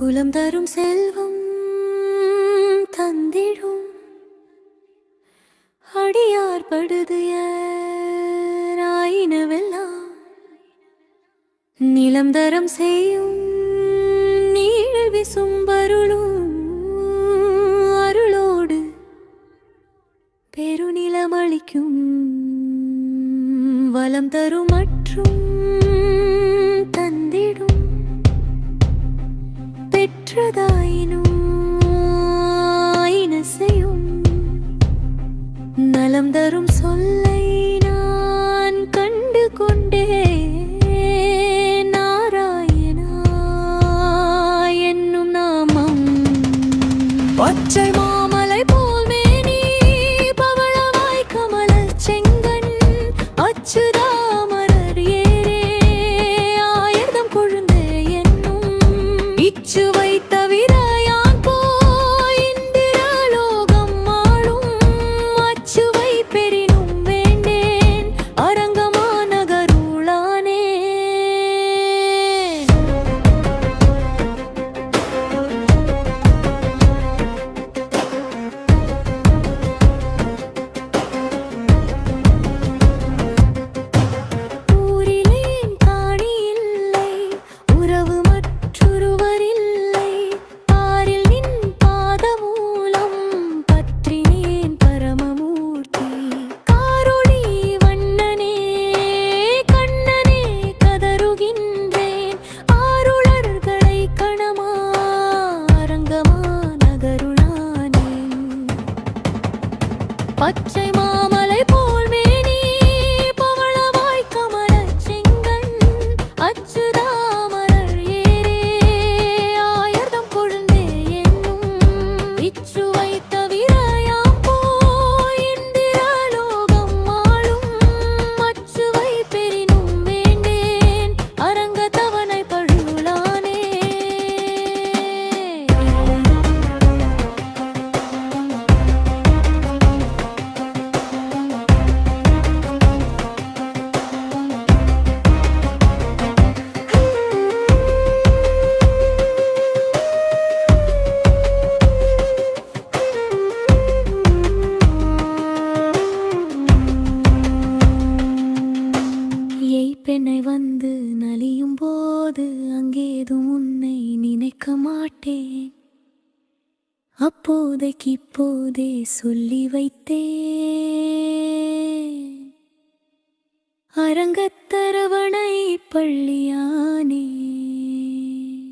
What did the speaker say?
குலம் தரும் செல்வம் தந்திடும் அடியார் படுது ஆயினவெல்லாம் நிலம் தரம் செய்யும் நீழல் விசும் பருளும் அருளோடு பெருநிலமளிக்கும் வலம் தரும் மற்றும் தந்திடும் பெற்றதாயினும் செய்யும் நலம் தரும் சொல்லை நான் கண்டு கொண்டே நாராயணா என்னும் நாமம் பச்சை மாமலை போல் மேனி பவளவாய் கமலச் செங்கண் அச்சுதாமரர் ஏரே ஆயுதம் கொழுந்தே என்னும் இச்சுவை தவிர யான் போய் இந்திரலோகம் ஆளும் அச்சுவை பெரினும் வேண்டேன் அரங்கமா நகருளானே. ஊரிலேன் காணி இல்லை உறவு மற்றொருவரில்லை பாரில் நின் பாதமூலம் பற்றினேன் பரமமூர்த்தி காரொளி வண்ணனே கண்ணனே கதறுகின்றேன் ஆருளர்களை கணமா அரங்கமா நகருளானே. பச்சை மாமலை போல் மேனி பவளவாய் கமலச் செங்கண் அச்சுதாமரர் ஏரே ஆயுதம் கொழுந்தே என்னும் இச்சுவை தவிர யாம் போய் இந்திரலோகம் ஆளும் அச்சுவை பெரினும் வேண்டேன் அரங்கத்தவனை பழுளானே. பெண்ணை வந்து நலியும் போது அங்கேதும் உன்னை நினைக்க மாட்டேன் அப்போதைக்கு இப்போதே சொல்லி வைத்தேன் அரங்கத்தரவணை பள்ளியானே.